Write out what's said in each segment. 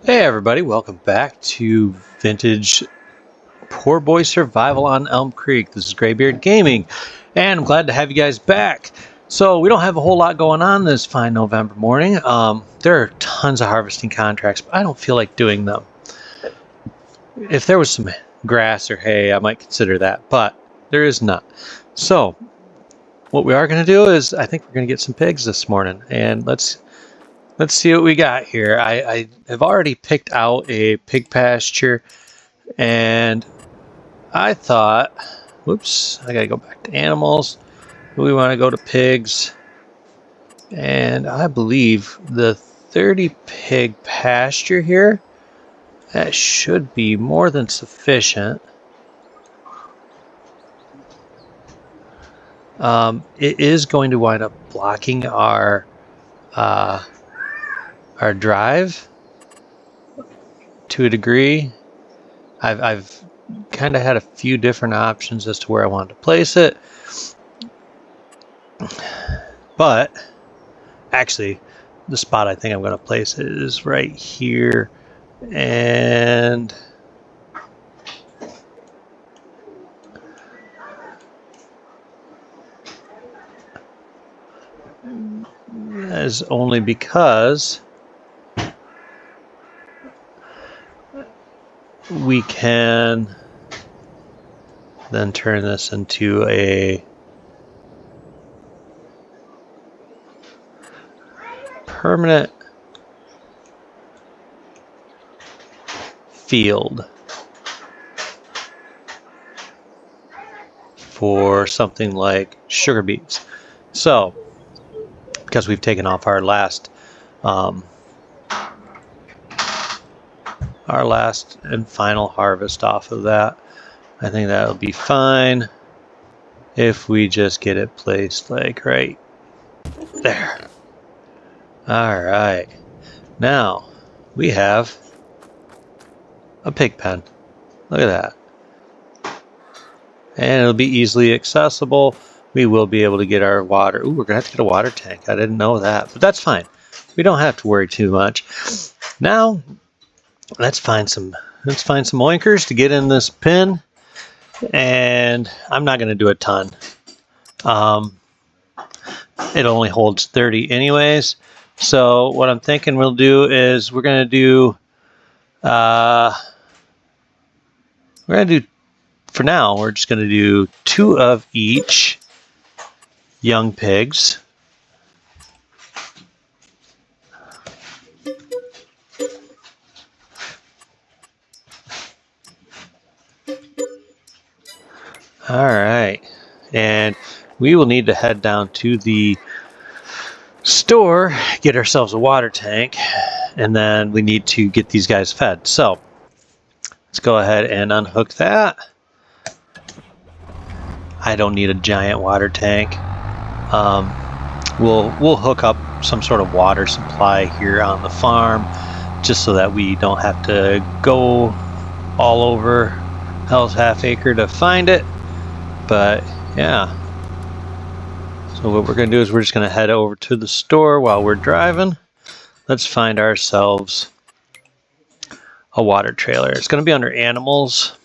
Hey everybody, welcome back to Vintage Poor Boy Survival on Elmcreek. This is Graybeard Gaming, and I'm glad to have you guys back. So we don't have a whole lot going on this fine November morning. There are tons of harvesting contracts, but I don't feel like doing them. If there was some grass or hay, I might consider that, but there is not. So what we are going to do is, I think we're going to get some pigs this morning, and let's see what we got here. I have already picked out a pig pasture, and I thought, whoops, I gotta go back to animals. We want to go to pigs, and I believe the 30 pig pasture here, that should be more than sufficient. It is going to wind up blocking our drive to a degree. I've kind of had a few different options as to where I wanted to place it, but actually the spot I think I'm going to place it is right here, and that is only because we can then turn this into a permanent field for something like sugar beets. So, because we've taken off our last and final harvest off of that, I think that'll be fine if we just get it placed like right there. All right, now we have a pig pen. Look at that. And it'll be easily accessible. We will be able to get our water. Ooh, we're gonna have to get a water tank. I didn't know that, but that's fine. We don't have to worry too much. Now, let's find some oinkers to get in this pen, and I'm not going to do a ton. It only holds 30 anyways, so what I'm thinking we'll do is we're going to do for now, we're just going to do 2 of each young pigs. All right, and we will need to head down to the store, get ourselves a water tank, and then we need to get these guys fed. So let's go ahead and unhook that. I don't need a giant water tank. We'll hook up some sort of water supply here on the farm, just so that we don't have to go all over Hell's Half Acre to find it. But yeah, so what we're going to do is we're just going to head over to the store while we're driving. Let's find ourselves a water trailer. It's going to be under animals.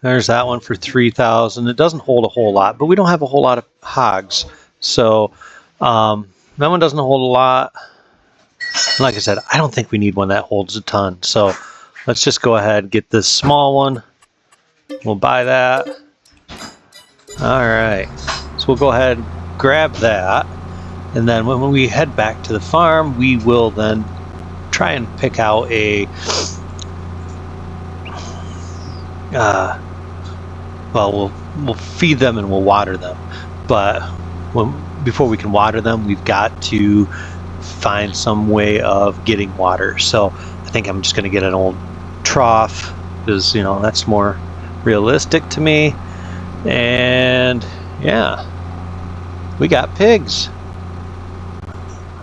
There's that one for 3,000. It doesn't hold a whole lot, but we don't have a whole lot of hogs, so that one doesn't hold a lot. Like I said, I don't think we need one that holds a ton, so let's just go ahead and get this small one. We'll buy that. All right, so we'll go ahead and grab that, and then when we head back to the farm, we will then try and pick out a well, we'll feed them and we'll water them, but before we can water them, we've got to find some way of getting water. So I think I'm just going to get an old trough, because that's more realistic to me. And yeah, we got pigs.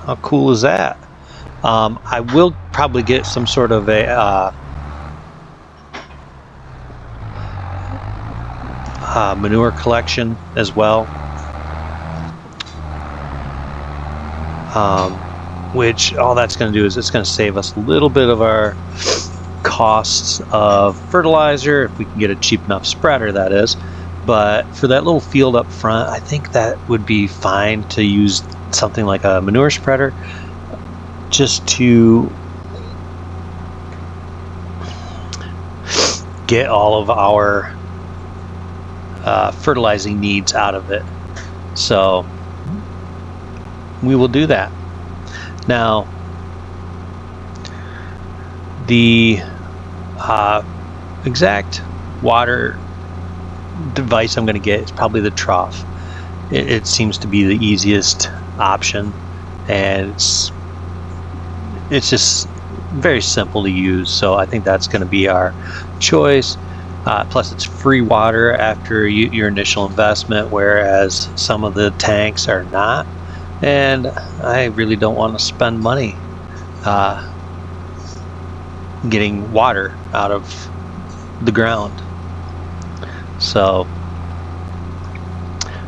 How cool is that? I will probably get some sort of a manure collection as well. which all that's going to do is it's going to save us a little bit of our costs of fertilizer if we can get a cheap enough spreader, that is. But for that little field up front, I think that would be fine to use something like a manure spreader just to get all of our fertilizing needs out of it. So we will do that. Now, the exact water device I'm going to get is probably the trough. It seems to be the easiest option, and it's just very simple to use, so I think that's going to be our choice. Plus it's free water after your initial investment, whereas some of the tanks are not, and I really don't want to spend money getting water out of the ground. So,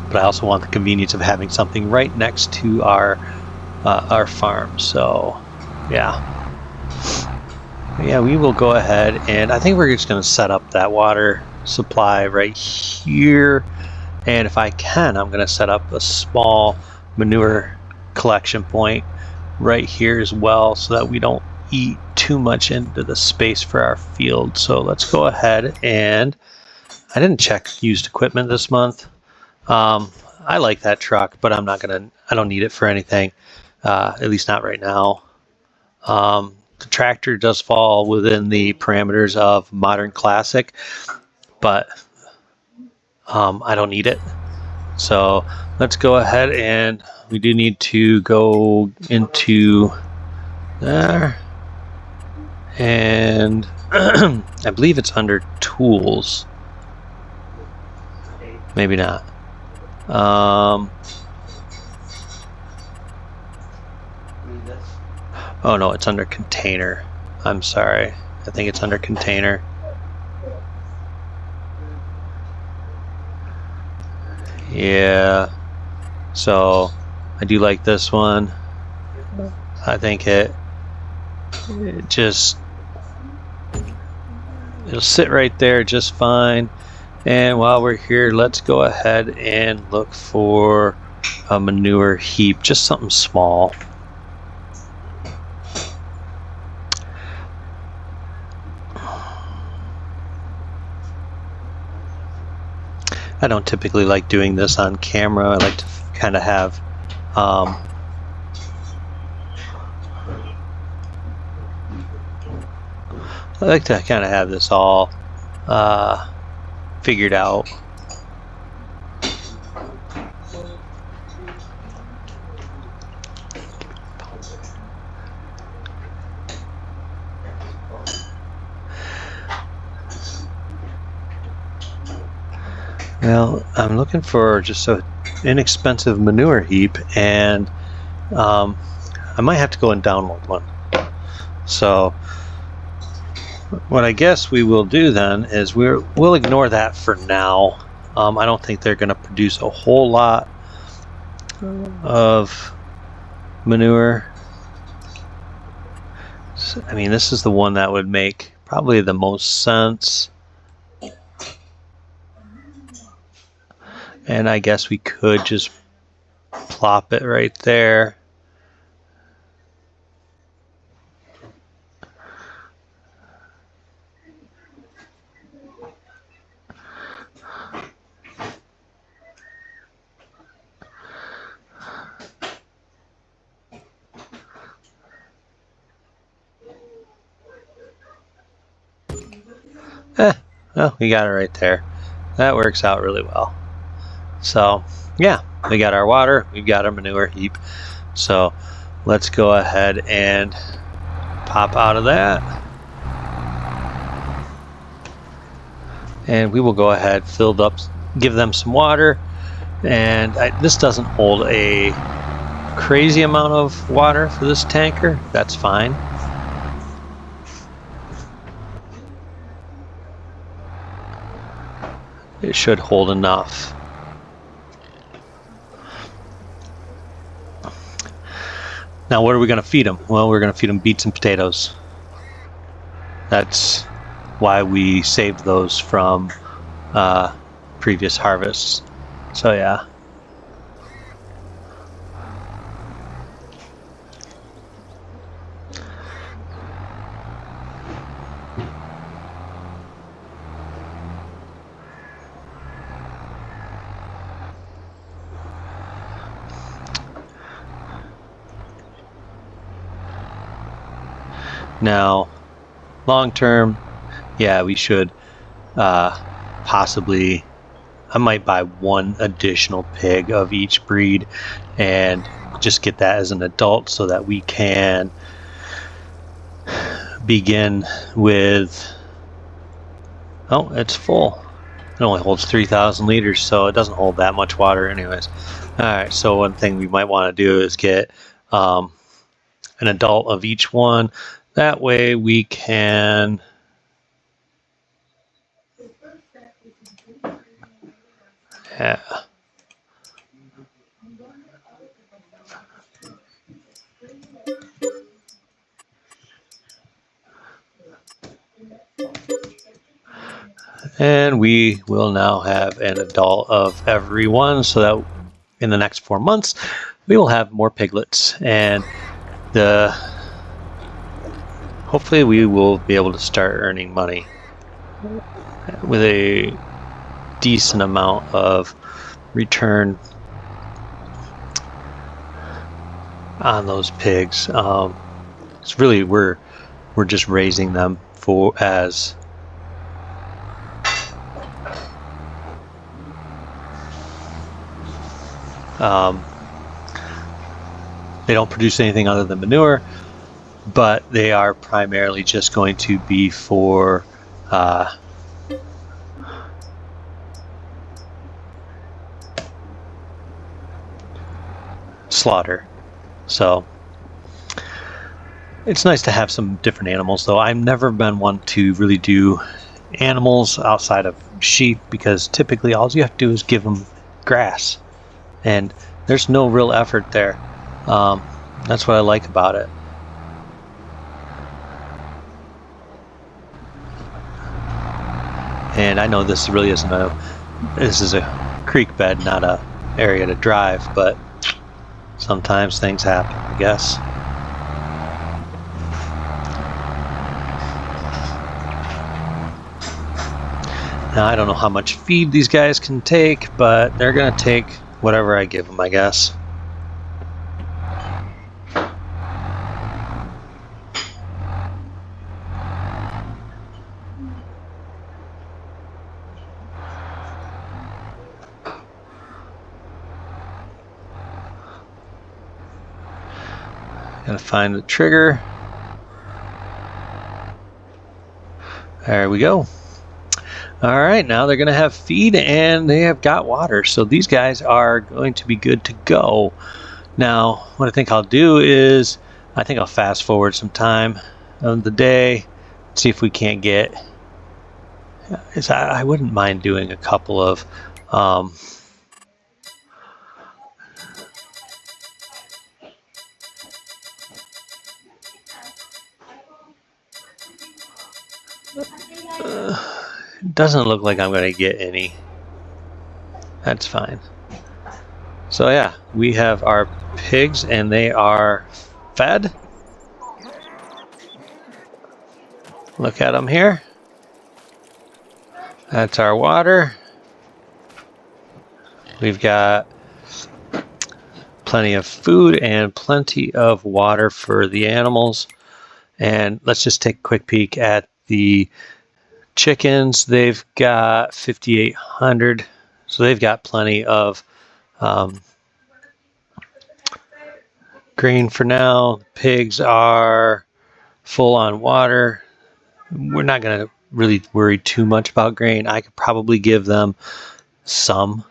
but I also want the convenience of having something right next to our farm. So yeah, we will go ahead, and I think we're just going to set up that water supply right here, and if I can, I'm going to set up a small manure collection point right here as well, so that we don't eat too much into the space for our field. So let's go ahead, and I didn't check used equipment this month. I like that truck, but I don't need it for anything, at least not right now. The tractor does fall within the parameters of modern classic, but I don't need it. So let's go ahead, and we do need to go into there, and I believe it's under tools. Maybe not. Oh no, it's under container. I'm sorry. I think it's under container. Yeah. So I do like this one. I think it'll sit right there just fine. And while we're here, let's go ahead and look for a manure heap, just something small. I don't typically like doing this on camera. I like to kind of have I like to kind of have this all figured out. Well, I'm looking for just an inexpensive manure heap, and I might have to go and download one. So what I guess we will do then is we'll ignore that for now. I don't think they're going to produce a whole lot of manure. I mean, this is the one that would make probably the most sense. And I guess we could just plop it right there. Well, we got it right there. That works out really well. So yeah, we got our water, we've got our manure heap. So let's go ahead and pop out of that. And we will go ahead, filled up, give them some water. And this doesn't hold a crazy amount of water for this tanker. That's fine. It should hold enough. Now, what are we going to feed them? Well, we're going to feed them beets and potatoes. That's why we saved those from previous harvests. So yeah. Now, long term, yeah, we should possibly, I might buy one additional pig of each breed and just get that as an adult so that we can begin with, oh, it's full. It only holds 3,000 liters, so it doesn't hold that much water anyways. Alright, so one thing we might want to do is get an adult of each one. That way we can yeah. And we will now have an adult of every one, so that in the next 4 months we will have more piglets, and hopefully we will be able to start earning money with a decent amount of return on those pigs. It's really we're just raising them for as they don't produce anything other than manure, but they are primarily just going to be for slaughter. So it's nice to have some different animals, though. I've never been one to really do animals outside of sheep, because typically all you have to do is give them grass, and there's no real effort there. That's what I like about it. And I know this really isn't this is a creek bed, not a area to drive, but sometimes things happen, I guess. Now, I don't know how much feed these guys can take, but they're going to take whatever I give them, I guess. Gotta find the trigger. There we go. All right, now they're gonna have feed and they have got water, so these guys are going to be good to go. Now, what I think I'll do is, I think I'll fast forward some time of the day, see if we can't get, I wouldn't mind doing a couple of doesn't look like I'm going to get any. That's fine. So yeah, we have our pigs and they are fed. Look at them here. That's our water. We've got plenty of food and plenty of water for the animals. And let's just take a quick peek at the chickens. They've got 5,800, so they've got plenty of grain for now. Pigs are full on water. We're not going to really worry too much about grain. I could probably give them some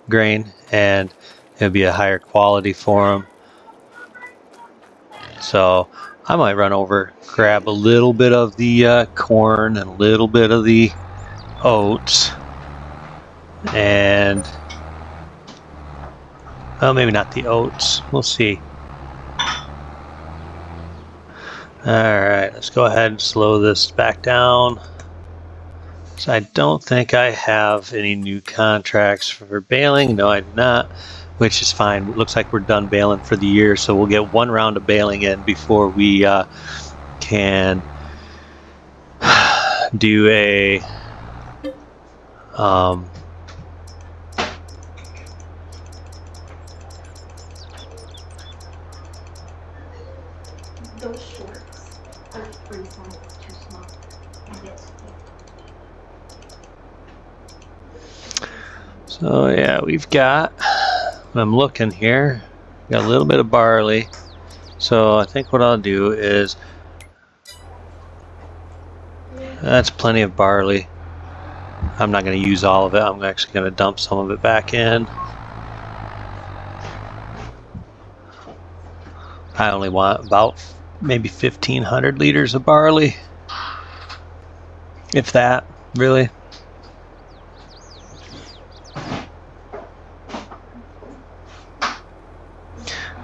grain, and it'll be a higher quality for them. So I might run over, grab a little bit of the corn and a little bit of the oats, and Well, maybe not the oats. We'll see. Alright, let's go ahead and slow this back down. So I don't think I have any new contracts for baling. No, I do not, which is fine. It looks like we're done baling for the year, so we'll get one round of baling in before we can do a those shorts are pretty small. It's too small. So yeah, we've got, I'm looking here, got a little bit of barley. So I think what I'll do is, that's plenty of barley. I'm not going to use all of it. I'm actually going to dump some of it back in. I only want about maybe 1,500 liters of barley. If that, really.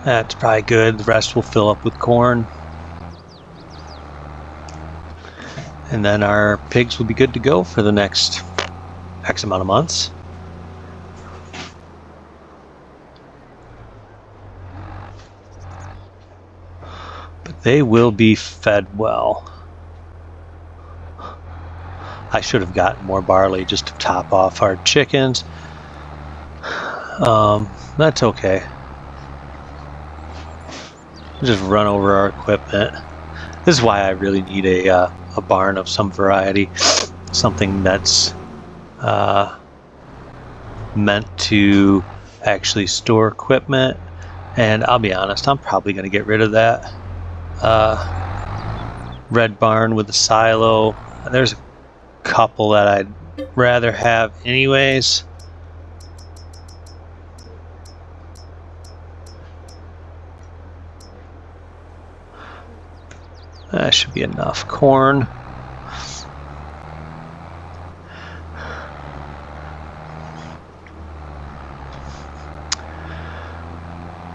That's probably good. The rest will fill up with corn. And then our pigs will be good to go for the next X amount of months. But they will be fed well. I should have gotten more barley just to top off our chickens. That's okay. Just run over our equipment. This is why I really need a barn of some variety, something that's meant to actually store equipment. And I'll be honest, I'm probably going to get rid of that red barn with the silo. There's a couple that I'd rather have anyways. That should be enough corn.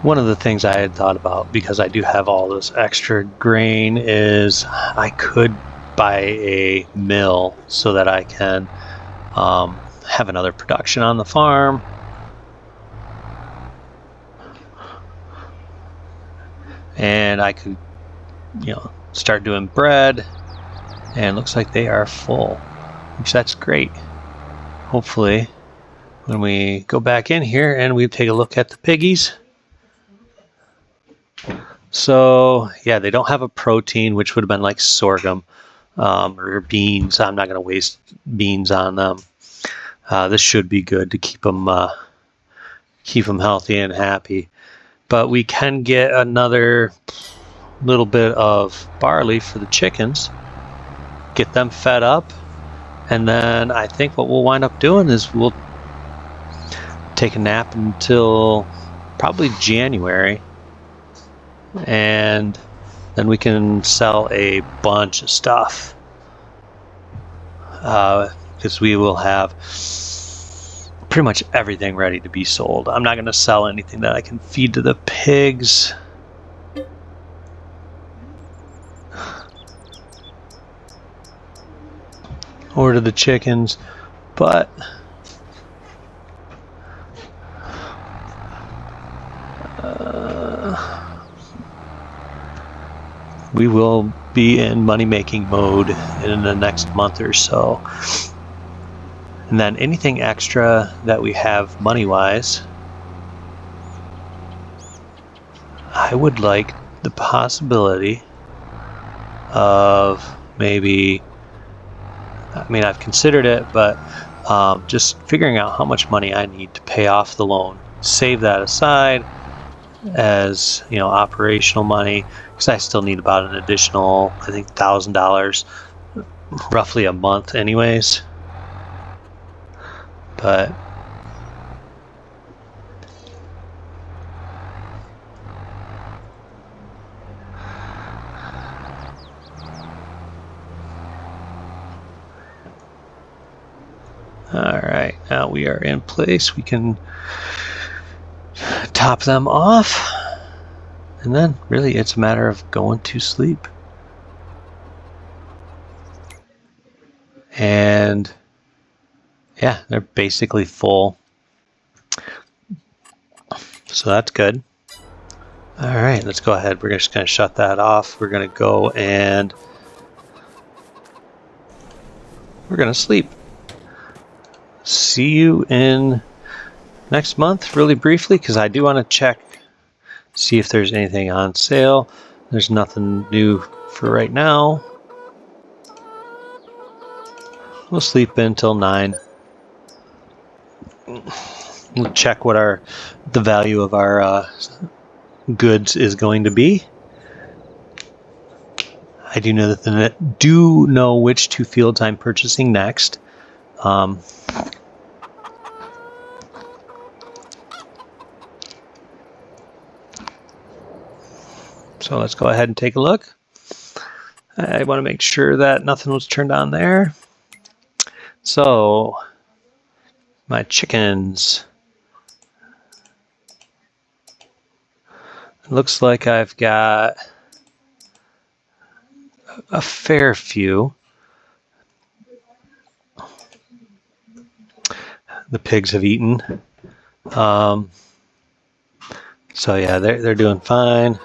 One of the things I had thought about, because I do have all this extra grain, is I could buy a mill so that I can have another production on the farm. And I could, start doing bread, and it looks like they are full, which that's great. Hopefully when we go back in here and we take a look at the piggies. So yeah, they don't have a protein, which would have been like sorghum or beans. I'm not going to waste beans on them. This should be good to keep them healthy and happy. But we can get another little bit of barley for the chickens, get them fed up, and then I think what we'll wind up doing is we'll take a nap until probably January, and then we can sell a bunch of stuff, because we will have pretty much everything ready to be sold. I'm not going to sell anything that I can feed to the pigs. Or to the chickens, but we will be in money-making mode in the next month or so. And then anything extra that we have money-wise, I would like the possibility of maybe, I've considered it, but just figuring out how much money I need to pay off the loan, save that aside as operational money, because I still need about an additional, I think, $1,000 roughly a month anyways. But all right, now we are in place. We can top them off, and then really it's a matter of going to sleep. And yeah, they're basically full. So that's good. All right, let's go ahead. We're just going to shut that off. We're going to go and we're going to sleep. See you in next month, really briefly, because I do want to check, see if there's anything on sale. There's nothing new for right now. We'll sleep until 9. We'll check what the value of our goods is going to be. I do know which 2 fields I'm purchasing next. So let's go ahead and take a look. I want to make sure that nothing was turned on there. So my chickens. It looks like I've got a fair few. The pigs have eaten. So yeah, they're doing fine.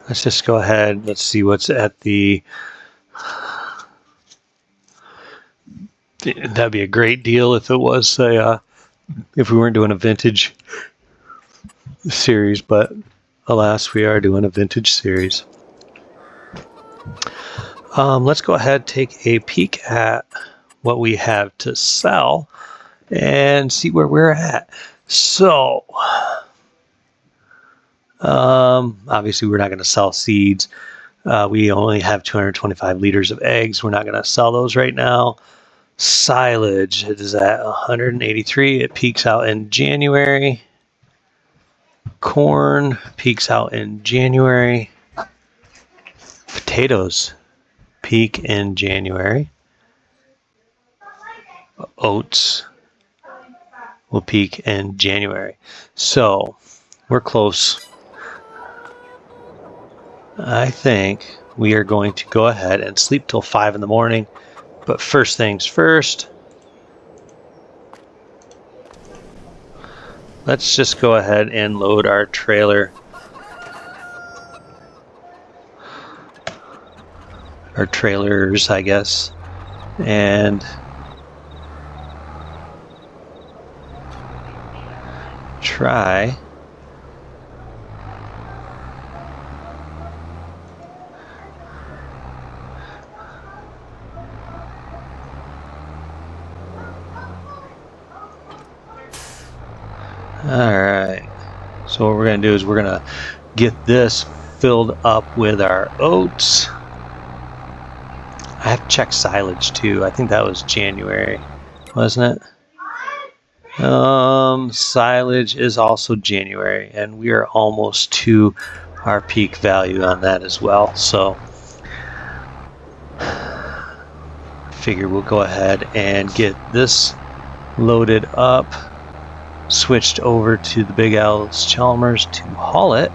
Let's just go ahead. Let's see what's at the. That'd be a great deal if it was if we weren't doing a vintage series, but alas, we are doing a vintage series. Let's go ahead, take a peek at what we have to sell and see where we're at. So obviously we're not going to sell seeds. We only have 225 liters of eggs. We're not going to sell those right now. Silage is at 183. It peaks out in January. Corn peaks out in January. Potatoes peak in January. Oats will peak in January. So we're close. I think we are going to go ahead and sleep till 5 in the morning. But first things first, let's just go ahead and load our trailer. Our trailers, I guess. And try Alright, so what we're going to do is we're going to get this filled up with our oats. I have to check silage too. I think that was January, wasn't it? Silage is also January, and we are almost to our peak value on that as well. So figure we'll go ahead and get this loaded up, switched over to the Big L's Chalmers to haul it,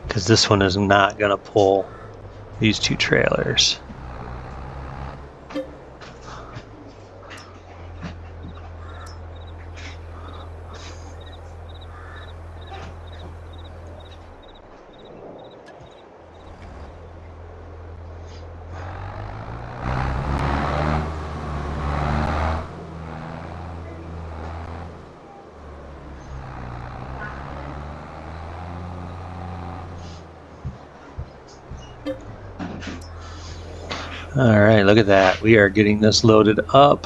because this one is not going to pull these 2 trailers. Alright, look at that. We are getting this loaded up.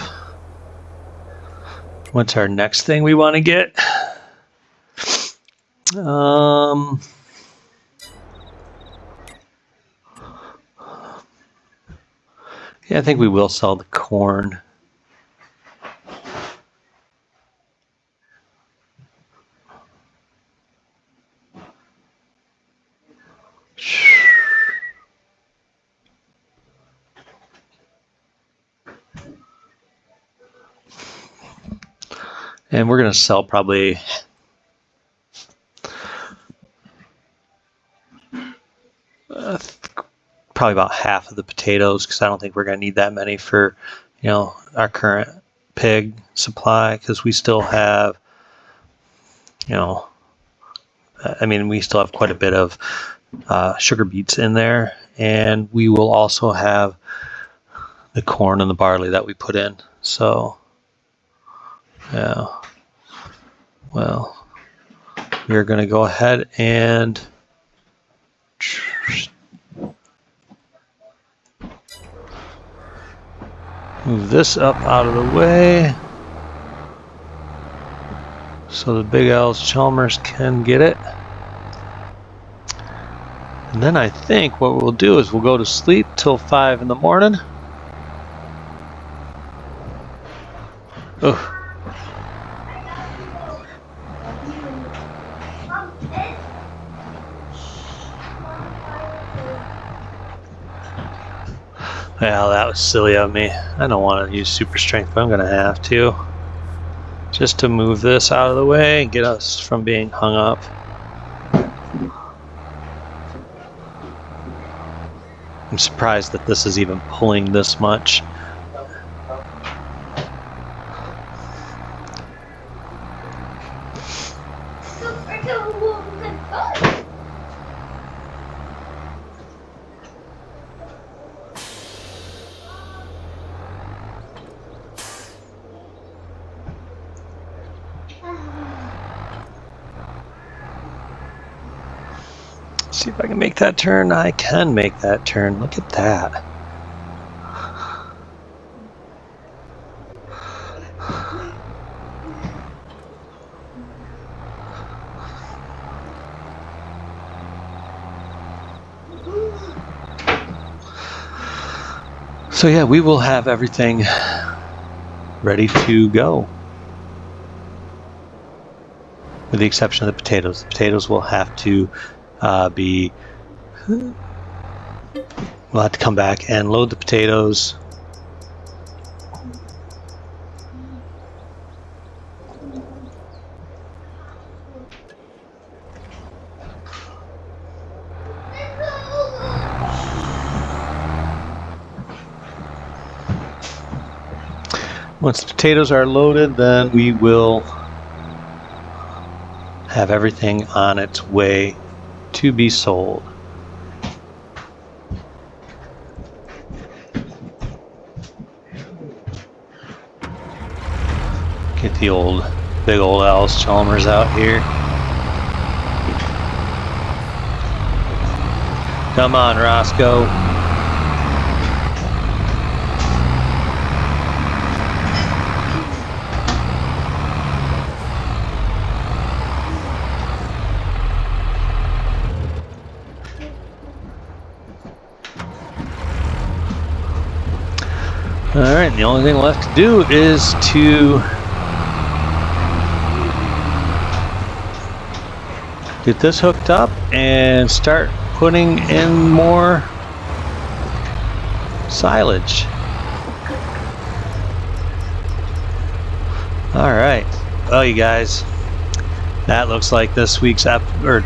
What's our next thing we want to get? Yeah, I think we will sell the corn. And we're going to sell probably about half of the potatoes, because I don't think we're going to need that many for, you know, our current pig supply, because we still have, you know, I mean, we still have quite a bit of sugar beets in there, and we will also have the corn and the barley that we put in. So, yeah, well, we're going to go ahead and move this up out of the way so the Big L's Chalmers can get it. And then I think what we'll do is we'll go to sleep till 5 in the morning. Ugh. Well, that was silly of me. I don't want to use super strength, but I'm going to have to. Just to move this out of the way and get us from being hung up. I'm surprised that this is even pulling this much. See if I can make that turn. I can make that turn. Look at that. So yeah, we will have everything ready to go. With the exception of the potatoes. The potatoes will have to we'll have to come back and load the potatoes. Once the potatoes are loaded, then we will have everything on its way to be sold. Get the big old L's Chalmers out here. Come on, Roscoe. Alright, the only thing left to do is to get this hooked up and start putting in more silage. Alright, well you guys, that looks like this week's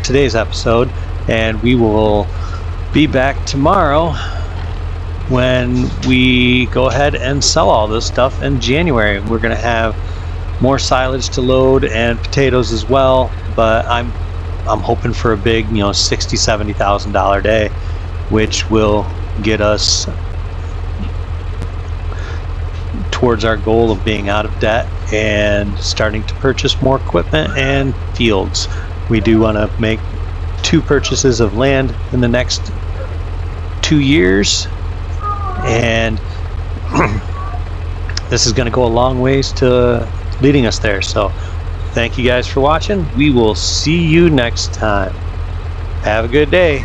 today's episode, and we will be back tomorrow when we go ahead and sell all this stuff in January. We're going to have more silage to load and potatoes as well, but I'm hoping for a big, you know, $60,000-$70,000 day, which will get us towards our goal of being out of debt and starting to purchase more equipment and fields. We do want to make 2 purchases of land in the next 2 years, and this is going to go a long ways to leading us there. So thank you guys for watching. We will see you next time. Have a good day.